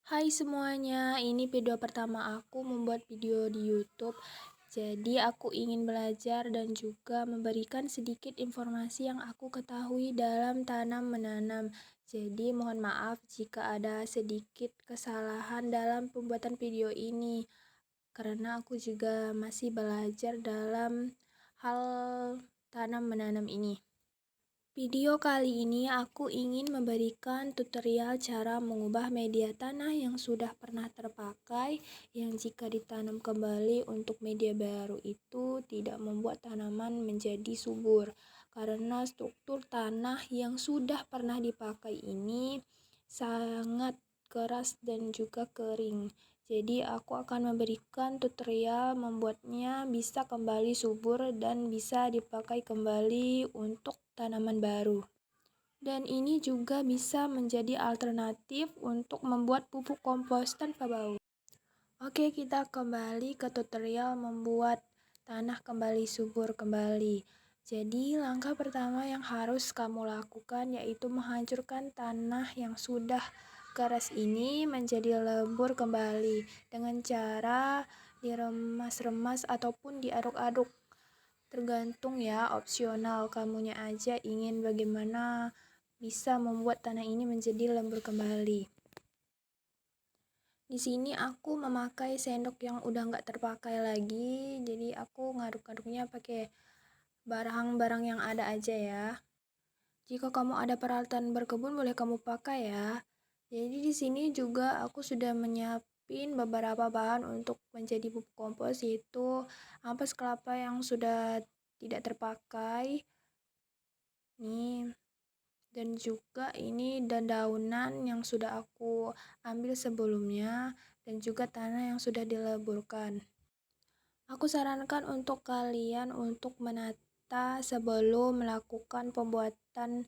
Hai semuanya, ini video pertama aku membuat video di YouTube. Jadi aku ingin belajar dan juga memberikan sedikit informasi yang aku ketahui dalam tanam menanam. Jadi mohon maaf jika ada sedikit kesalahan dalam pembuatan video ini, karena aku juga masih belajar dalam hal tanam menanam ini. Video kali ini aku ingin memberikan tutorial cara mengubah media tanah yang sudah pernah terpakai yang jika ditanam kembali untuk media baru itu tidak membuat tanaman menjadi subur karena struktur tanah yang sudah pernah dipakai ini sangat keras dan juga kering. Jadi aku akan memberikan tutorial membuatnya bisa kembali subur dan bisa dipakai kembali untuk tanaman baru. Dan ini juga bisa menjadi alternatif untuk membuat pupuk kompos tanpa bau. Oke, kita kembali ke tutorial membuat tanah kembali subur kembali. Jadi langkah pertama yang harus kamu lakukan yaitu menghancurkan tanah yang sudah keras ini menjadi lembur kembali dengan cara diremas-remas ataupun diaduk-aduk. Tergantung ya, opsional kamunya aja ingin bagaimana bisa membuat tanah ini menjadi lembur kembali. Di sini aku memakai sendok yang udah nggak terpakai lagi, jadi aku ngaduk-ngaduknya pakai barang-barang yang ada aja ya. Jika kamu ada peralatan berkebun boleh kamu pakai ya. Jadi di sini juga aku sudah menyiapin beberapa bahan untuk menjadi pupuk kompos, yaitu ampas kelapa yang sudah tidak terpakai, nih, dan juga ini dedaunan yang sudah aku ambil sebelumnya dan juga tanah yang sudah dileburkan. Aku sarankan untuk kalian untuk menata sebelum melakukan pembuatan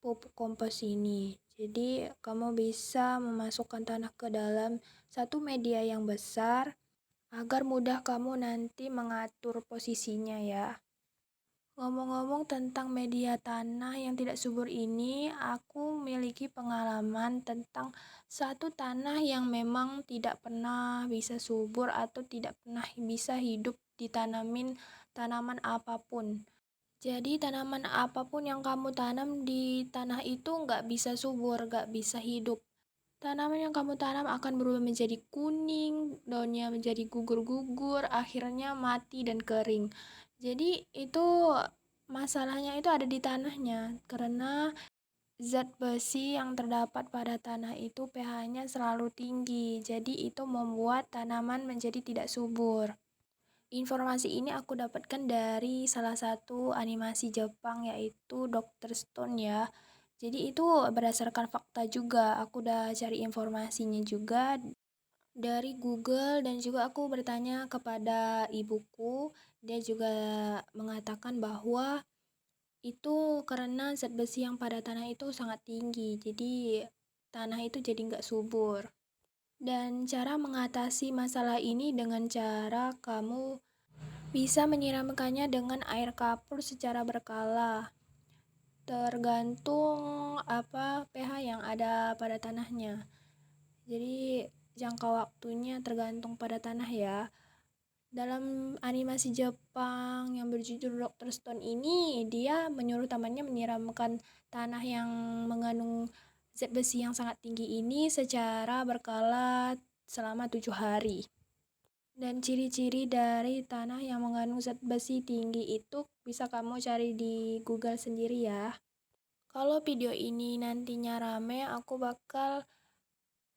pupuk kompos ini. Jadi kamu bisa memasukkan tanah ke dalam satu media yang besar agar mudah kamu nanti mengatur posisinya ya. Ngomong-ngomong tentang media tanah yang tidak subur ini, aku memiliki pengalaman tentang satu tanah yang memang tidak pernah bisa subur atau tidak pernah bisa hidup ditanamin tanaman apapun. Jadi tanaman apapun yang kamu tanam di tanah itu nggak bisa subur, nggak bisa hidup. Tanaman yang kamu tanam akan berubah menjadi kuning, daunnya menjadi gugur-gugur, akhirnya mati dan kering. Jadi itu masalahnya itu ada di tanahnya, karena zat besi yang terdapat pada tanah itu pH-nya selalu tinggi. Jadi itu membuat tanaman menjadi tidak subur. Informasi ini aku dapatkan dari salah satu animasi Jepang yaitu Dr. Stone ya. Jadi itu berdasarkan fakta juga. Aku udah cari informasinya juga dari Google dan juga aku bertanya kepada ibuku. Dia juga mengatakan bahwa itu karena zat besi yang pada tanah itu sangat tinggi. Jadi tanah itu jadi nggak subur. Dan cara mengatasi masalah ini dengan cara kamu bisa menyiramkannya dengan air kapur secara berkala. Tergantung apa pH yang ada pada tanahnya. Jadi jangka waktunya tergantung pada tanah ya. Dalam animasi Jepang yang berjudul Dr. Stone ini, dia menyuruh temannya menyiramkan tanah yang mengandung zat besi yang sangat tinggi ini secara berkala selama 7 hari. Dan ciri-ciri dari tanah yang mengandung zat besi tinggi itu bisa kamu cari di Google sendiri ya. Kalau video ini nantinya rame, aku bakal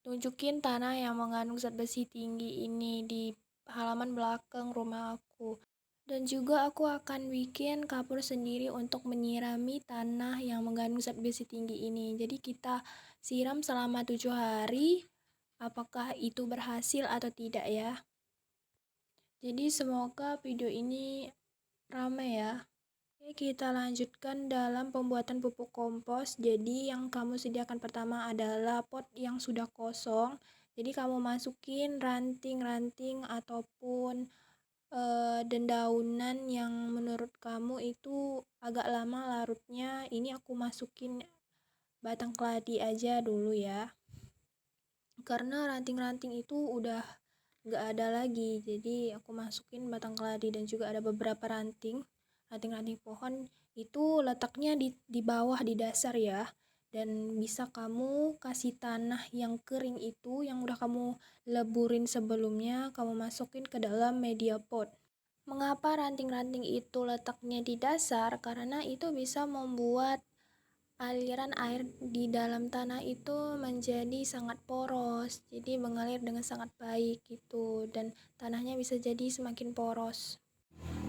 tunjukin tanah yang mengandung zat besi tinggi ini di halaman belakang rumah aku. Dan juga aku akan bikin kapur sendiri untuk menyirami tanah yang mengandung zat besi tinggi ini. Jadi kita siram selama 7 hari, apakah itu berhasil atau tidak ya. Jadi semoga video ini ramai ya. Oke, kita lanjutkan dalam pembuatan pupuk kompos. Jadi yang kamu sediakan pertama adalah pot yang sudah kosong. Jadi kamu masukin ranting-ranting ataupun dedaunan yang menurut kamu itu agak lama larutnya. Ini aku masukin batang keladi aja dulu ya. karena ranting-ranting itu udah nggak ada lagi. Jadi aku masukin batang keladi dan juga ada beberapa ranting-ranting pohon itu letaknya di bawah di dasar ya. Dan bisa kamu kasih tanah yang kering itu yang udah kamu leburin sebelumnya, kamu masukin ke dalam media pot. Mengapa ranting-ranting itu letaknya di dasar? Karena itu bisa membuat aliran air di dalam tanah itu menjadi sangat poros, jadi mengalir dengan sangat baik gitu, dan tanahnya bisa jadi semakin poros.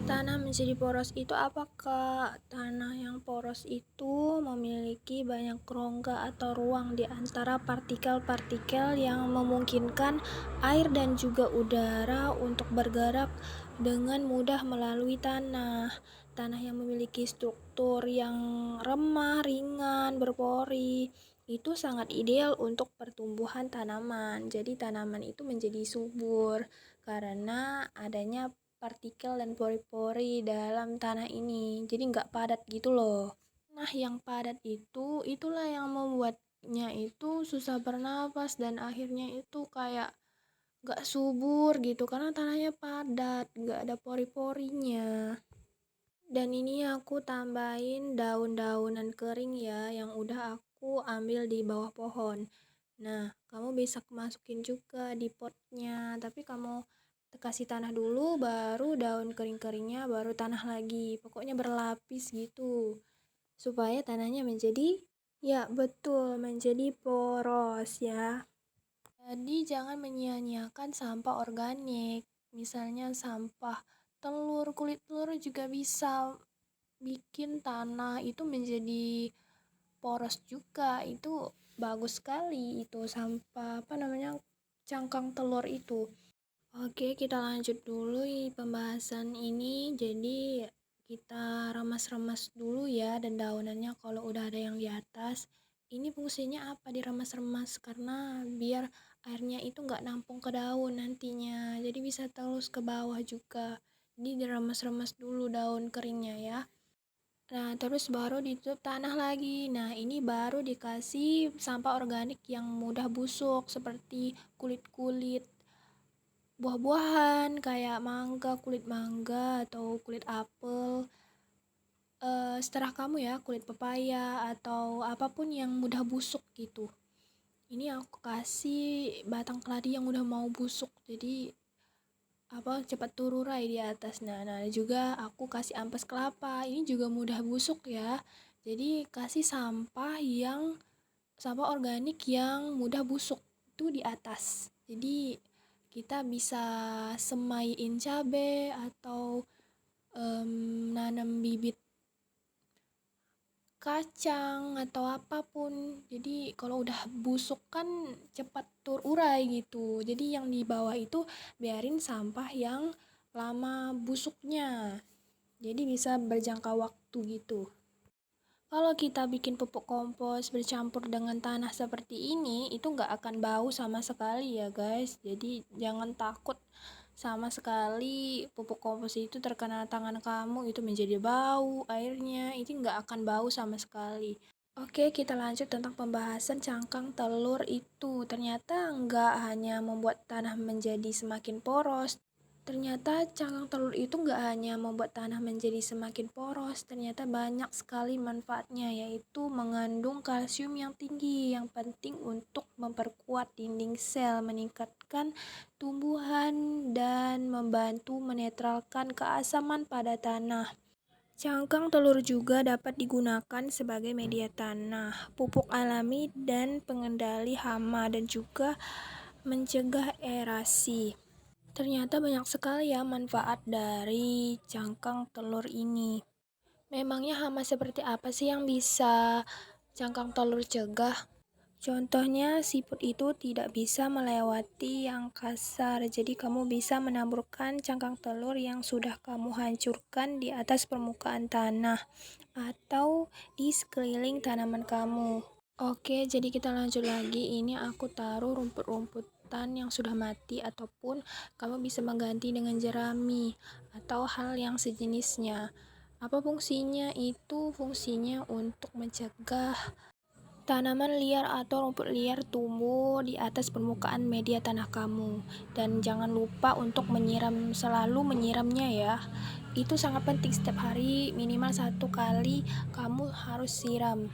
Tanah menjadi poros itu apakah tanah yang poros itu memiliki banyak rongga atau ruang di antara partikel-partikel yang memungkinkan air dan juga udara untuk bergerak dengan mudah melalui tanah. Tanah yang memiliki struktur yang remah, ringan, berpori itu sangat ideal untuk pertumbuhan tanaman. Jadi tanaman itu menjadi subur karena adanya partikel dan pori-pori dalam tanah ini, jadi nggak padat gitu loh. Nah, yang padat itu itulah yang membuatnya itu susah bernapas dan akhirnya itu kayak nggak subur gitu karena tanahnya padat, nggak ada pori-porinya. Dan ini aku tambahin daun-daunan kering ya yang udah aku ambil di bawah pohon. Nah, kamu bisa masukin juga di potnya, tapi kamu kasih tanah dulu, baru daun kering-keringnya, baru tanah lagi. Pokoknya berlapis gitu, supaya tanahnya menjadi, ya betul, menjadi poros ya. Jadi jangan menyia-nyiakan sampah organik, misalnya sampah telur, kulit telur juga bisa bikin tanah itu menjadi poros juga. Itu bagus sekali itu sampah apa namanya cangkang telur itu. Oke, kita lanjut dulu pembahasan ini. Jadi kita remas-remas dulu ya dan daunannya kalau udah ada yang di atas. Ini fungsinya apa diremas-remas? Karena biar airnya itu nggak nampung ke daun nantinya. Jadi bisa terus ke bawah juga. Jadi diremas-remas dulu daun keringnya ya. Nah, terus baru ditutup tanah lagi. Nah, ini baru dikasih sampah organik yang mudah busuk seperti kulit-kulit buah-buahan kayak mangga, kulit mangga atau kulit apel. Setelah kamu ya, kulit pepaya atau apapun yang mudah busuk gitu. Ini aku kasih batang keladi yang udah mau busuk. Jadi cepat terurai di atas. Nah, juga aku kasih ampas kelapa. Ini juga mudah busuk ya. Jadi kasih sampah organik yang mudah busuk itu di atas. Jadi kita bisa semaiin cabai atau nanam bibit kacang atau apapun. Jadi kalau udah busuk kan cepat terurai gitu. Jadi yang di bawah itu biarin sampah yang lama busuknya. Jadi bisa berjangka waktu gitu. Kalau kita bikin pupuk kompos bercampur dengan tanah seperti ini, itu nggak akan bau sama sekali ya guys. Jadi jangan takut sama sekali pupuk kompos itu terkena tangan kamu itu menjadi bau airnya, itu nggak akan bau sama sekali. Oke, kita lanjut tentang pembahasan cangkang telur itu. Ternyata nggak hanya membuat tanah menjadi semakin poros. Ternyata cangkang telur itu nggak hanya membuat tanah menjadi semakin poros, ternyata banyak sekali manfaatnya, yaitu mengandung kalsium yang tinggi, yang penting untuk memperkuat dinding sel, meningkatkan tumbuhan, dan membantu menetralkan keasaman pada tanah. Cangkang telur juga dapat digunakan sebagai media tanah, pupuk alami, dan pengendali hama, dan juga mencegah erasi. Ternyata banyak sekali ya manfaat dari cangkang telur ini. Memangnya hama seperti apa sih yang bisa cangkang telur cegah? Contohnya siput itu tidak bisa melewati yang kasar, jadi kamu bisa menaburkan cangkang telur yang sudah kamu hancurkan di atas permukaan tanah atau di sekeliling tanaman kamu. Oke, jadi kita lanjut lagi. Ini aku taruh rumput-rumputan yang sudah mati ataupun kamu bisa mengganti dengan jerami atau hal yang sejenisnya. Apa fungsinya? Itu fungsinya untuk mencegah Tanaman liar atau rumput liar tumbuh di atas permukaan media tanah kamu. Dan jangan lupa untuk selalu menyiramnya ya. Itu sangat penting, setiap hari minimal 1 kali kamu harus siram.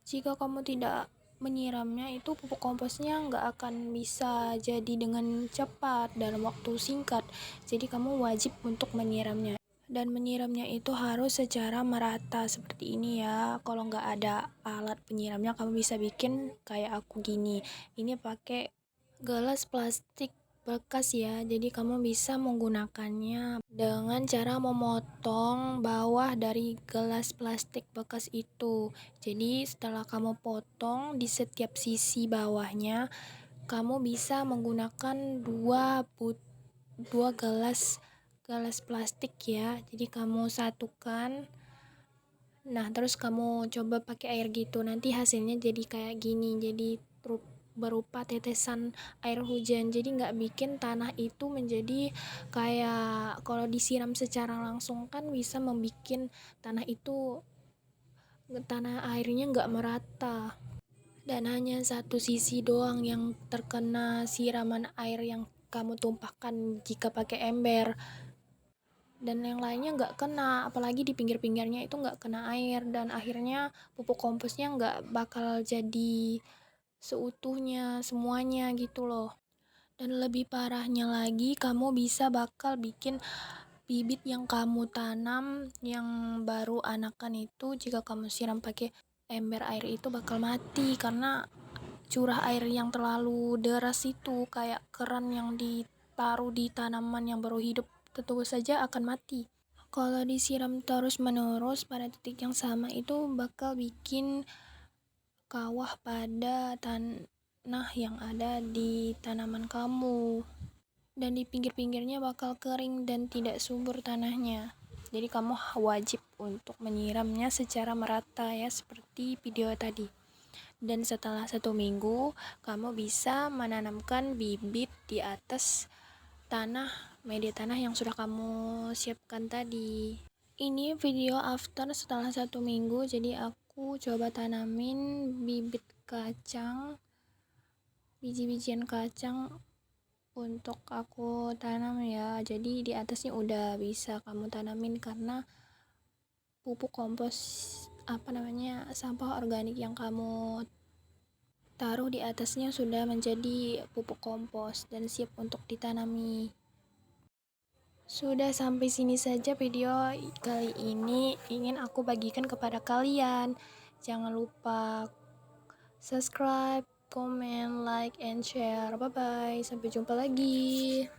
Jika kamu tidak menyiramnya, itu pupuk komposnya nggak akan bisa jadi dengan cepat dalam waktu singkat. Jadi kamu wajib untuk menyiramnya. Dan menyiramnya itu harus secara merata seperti ini ya. Kalau nggak ada alat penyiramnya, kamu bisa bikin kayak aku gini. Ini pakai gelas plastik bekas ya. Jadi kamu bisa menggunakannya dengan cara memotong bawah dari gelas plastik bekas itu. Jadi setelah kamu potong di setiap sisi bawahnya, kamu bisa menggunakan dua gelas plastik ya. Jadi kamu satukan. Nah, terus kamu coba pakai air gitu. Nanti hasilnya jadi kayak gini. Jadi berupa tetesan air hujan. Jadi nggak bikin tanah itu menjadi kayak, kalau disiram secara langsung kan bisa membikin tanah airnya nggak merata. Dan hanya satu sisi doang yang terkena siraman air yang kamu tumpahkan jika pakai ember. Dan yang lainnya nggak kena, apalagi di pinggir-pinggirnya itu nggak kena air, dan akhirnya pupuk komposnya nggak bakal jadi seutuhnya semuanya gitu loh. Dan lebih parahnya lagi, kamu bakal bikin bibit yang kamu tanam yang baru anakan itu, jika kamu siram pakai ember air itu bakal mati karena curah air yang terlalu deras itu, kayak keran yang ditaruh di tanaman yang baru hidup, tentu saja akan mati. Kalau disiram terus menerus pada titik yang sama, itu bakal bikin kawah pada tanah yang ada di tanaman kamu, dan di pinggir-pinggirnya bakal kering dan tidak subur tanahnya. Jadi kamu wajib untuk menyiramnya secara merata ya, seperti video tadi. Dan setelah 1 minggu, kamu bisa menanamkan bibit di atas media tanah yang sudah kamu siapkan tadi. Ini video after setelah 1 minggu. Jadi aku coba tanamin biji-bijian kacang untuk aku tanam ya. Jadi di atasnya udah bisa kamu tanamin karena pupuk kompos sampah organik yang kamu taruh di atasnya sudah menjadi pupuk kompos dan siap untuk ditanami. Sudah sampai sini saja video kali ini ingin aku bagikan kepada kalian. Jangan lupa subscribe, comment, like, and share. Bye bye, sampai jumpa lagi.